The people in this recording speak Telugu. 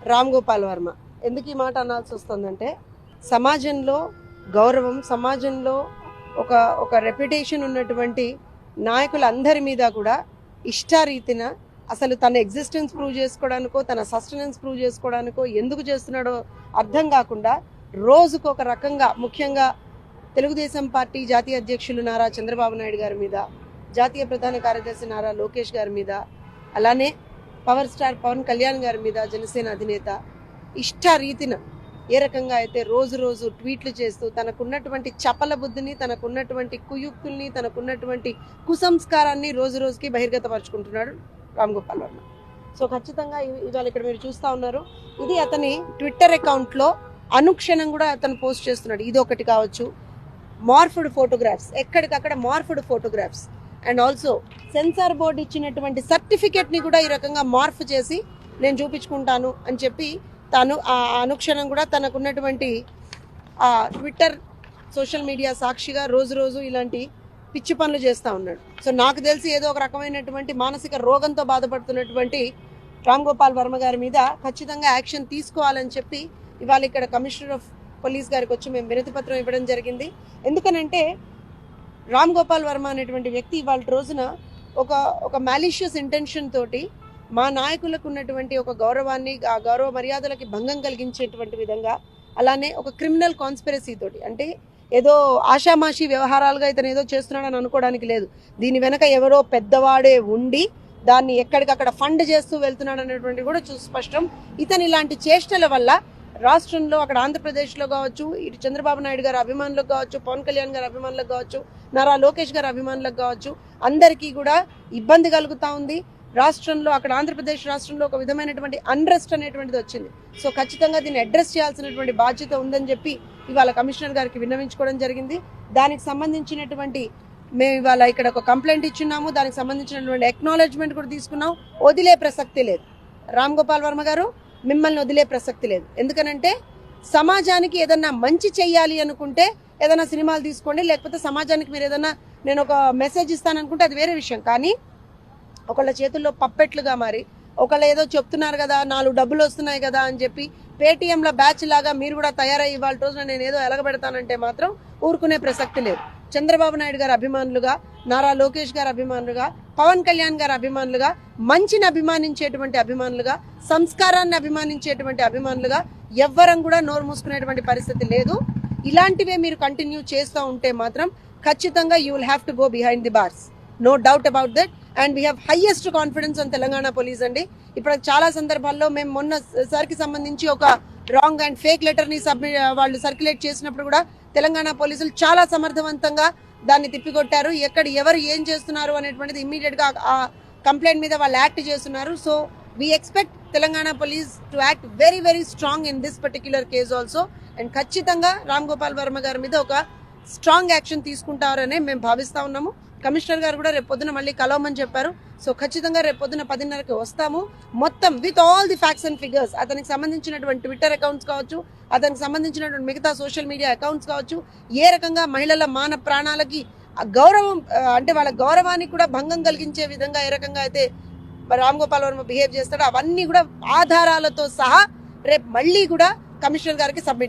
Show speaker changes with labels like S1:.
S1: రామ్ గోపాల్ వర్మ ఎందుకు ఈ మాట అనాల్సి వస్తుందంటే సమాజంలో గౌరవం, సమాజంలో ఒక ఒక రెప్యుటేషన్ ఉన్నటువంటి నాయకులందరి మీద కూడా ఇష్టారీతిన అసలు తన ఎగ్జిస్టెన్స్ ప్రూవ్ చేసుకోవడానికో తన సస్టెనెన్స్ ప్రూవ్ చేసుకోవడానికో ఎందుకు చేస్తున్నాడో అర్థం కాకుండా రోజుకు ఒక రకంగా, ముఖ్యంగా తెలుగుదేశం పార్టీ జాతీయ అధ్యక్షులు నారా చంద్రబాబు నాయుడు గారి మీద, జాతీయ ప్రధాన కార్యదర్శి నారా లోకేష్ గారి మీద, అలానే పవర్ స్టార్ పవన్ కళ్యాణ్ గారి మీద, జనసేన అధినేత ఇష్టారీతిన ఏ రకంగా అయితే రోజు రోజు ట్వీట్లు చేస్తూ తనకున్నటువంటి చపల బుద్ధిని, తనకున్నటువంటి కుయుక్తుల్ని, తనకున్నటువంటి కుసంస్కారాన్ని రోజు రోజుకి బహిర్గతపరుచుకుంటున్నాడు రామ్ గోపాల్ వర్మ. సో ఖచ్చితంగా ఇవాళ ఇక్కడ మీరు చూస్తూ ఉన్నారు, ఇది అతని ట్విట్టర్ అకౌంట్లో అనుక్షణం కూడా అతను పోస్ట్ చేస్తున్నాడు. ఇది ఒకటి కావచ్చు, మార్ఫ్డ్ ఫోటోగ్రాఫ్స్, ఎక్కడికక్కడ morphed photographs, and also censor board ఇచ్చినటువంటి సర్టిఫికెట్ని కూడా ఈ రకంగా మార్ఫ్ చేసి నేను చూపించుకుంటాను అని చెప్పి తాను ఆ అనుక్షణం కూడా తనకున్నటువంటి ఆ ట్విట్టర్ సోషల్ మీడియా సాక్షిగా రోజు రోజు ఇలాంటి పిచ్చి పనులు చేస్తూ ఉన్నాడు. సో నాకు తెలిసి ఏదో ఒక రకమైనటువంటి మానసిక రోగంతో బాధపడుతున్నటువంటి రామ్ గోపాల్ వర్మ గారి మీద ఖచ్చితంగా యాక్షన్ తీసుకోవాలని చెప్పి ఇవాళ ఇక్కడ కమిషనర్ ఆఫ్ పోలీస్ గారికి వచ్చి మేము వినతి పత్రం ఇవ్వడం జరిగింది. ఎందుకనంటే రామ్ గోపాల్ వర్మ అనేటువంటి వ్యక్తి ఇవాళ రోజున ఒక మ్యాలిషియస్ ఇంటెన్షన్ తోటి మా నాయకులకు ఉన్నటువంటి ఒక గౌరవాన్ని, ఆ గౌరవ మర్యాదలకి భంగం కలిగించేటువంటి విధంగా, అలానే ఒక క్రిమినల్ కాన్స్పిరసీ తోటి, అంటే ఏదో ఆషామాషి వ్యవహారాలుగా ఇతను ఏదో చేస్తున్నాడని అనుకోవడానికి లేదు. దీని వెనక ఎవరో పెద్దవాడే ఉండి దాన్ని ఎక్కడికక్కడ ఫండ్ చేస్తూ వెళ్తున్నాడు అనేటువంటి కూడా స్పష్టం. ఇతను ఇలాంటి చేష్టల వల్ల రాష్ట్రంలో, అక్కడ ఆంధ్రప్రదేశ్లో కావచ్చు, ఇటు చంద్రబాబు నాయుడు గారి అభిమానులకు కావచ్చు, పవన్ కళ్యాణ్ గారి అభిమానులకు కావచ్చు, నారా లోకేష్ గారి అభిమానులకు కావచ్చు, అందరికీ కూడా ఇబ్బంది కలుగుతూ ఉంది. రాష్ట్రంలో, అక్కడ ఆంధ్రప్రదేశ్ రాష్ట్రంలో ఒక విధమైనటువంటి అన్రెస్ట్ అనేటువంటిది వచ్చింది. సో ఖచ్చితంగా దీన్ని అడ్రస్ చేయాల్సినటువంటి బాధ్యత ఉందని చెప్పి ఇవాళ కమిషనర్ గారికి విన్నవించుకోవడం జరిగింది. దానికి సంబంధించినటువంటి మేము ఇవాళ ఇక్కడ ఒక కంప్లైంట్ ఇచ్చున్నాము, దానికి సంబంధించినటువంటి అక్నాలెడ్జ్మెంట్ కూడా తీసుకున్నాం. వదిలే ప్రసక్తి లేదు, రామ్ గోపాల్ వర్మ గారు మిమ్మల్ని వదిలే ప్రసక్తి లేదు. ఎందుకనంటే సమాజానికి ఏదన్నా మంచి చెయ్యాలి అనుకుంటే ఏదైనా సినిమాలు తీసుకోండి, లేకపోతే సమాజానికి మీరు ఏదన్నా నేను ఒక మెసేజ్ ఇస్తాననుకుంటే అది వేరే విషయం. కానీ ఒకళ్ళ చేతుల్లో పప్పెట్లుగా మారి, ఒకళ్ళు ఏదో చెప్తున్నారు కదా, 4 డబ్బులు వస్తున్నాయి కదా అని చెప్పి పేటీఎంల బ్యాచ్ లాగా మీరు కూడా తయారయ్యి ఇవాళ రోజున నేను ఏదో ఎలగబెడతానంటే మాత్రం ఊరుకునే ప్రసక్తి లేదు. చంద్రబాబు నాయుడు గారి అభిమానులుగా, నారా లోకేష్ గారి అభిమానులుగా, పవన్ కళ్యాణ్ గారి అభిమానులుగా, మంచిని అభిమానించేటువంటి అభిమానులుగా, సంస్కారాన్ని అభిమానించేటువంటి అభిమానులుగా ఎవ్వరం కూడా నోరు మూసుకునేటువంటి పరిస్థితి లేదు. ఇలాంటివే మీరు కంటిన్యూ చేస్తూ ఉంటే మాత్రం ఖచ్చితంగా you will have to go behind the bars, no doubt about that. And we have highest confidence on Telangana police అండి. ఇప్పుడు చాలా సందర్భాల్లో మేము మొన్న సార్కి సంబంధించి ఒక రాంగ్ అండ్ ఫేక్ లెటర్ని వాళ్ళు సర్క్యులేట్ చేసినప్పుడు కూడా తెలంగాణ పోలీసులు చాలా సమర్థవంతంగా దాన్ని తిప్పికొట్టారు. ఎవరు ఏం చేస్తున్నారు అనేటువంటిది ఇమ్మీడియట్గా ఆ కంప్లైంట్ మీద వాళ్ళు యాక్ట్ చేస్తున్నారు. So we expect Telangana police to act very very strong in this particular case also. And ఖచ్చితంగా రామ్ గోపాల్ వర్మ గారి మీద ఒక స్ట్రాంగ్ యాక్షన్ తీసుకుంటారనే మేము భావిస్తా ఉన్నాము. కమిషనర్ గారు కూడా రేపు పొద్దున మళ్ళీ కలవమని చెప్పారు. సో ఖచ్చితంగా రేపు పొద్దున 10:30కి వస్తాము, మొత్తం with all the facts and figures. అతనికి సంబంధించినటువంటి ట్విట్టర్ అకౌంట్స్ కావచ్చు, అతనికి సంబంధించినటువంటి మిగతా సోషల్ మీడియా అకౌంట్స్ కావచ్చు, ఏ రకంగా మహిళల మాన ప్రాణాలకి గౌరవం, అంటే వాళ్ళ గౌరవానికి కూడా భంగం కలిగించే విధంగా ఏ రకంగా అయితే రామ్ గోపాల్ వర్మ బిహేవ్ చేస్తాడో అవన్నీ కూడా ఆధారాలతో సహా రేపు మళ్ళీ కూడా కమిషనర్ గారికి సబ్మిట్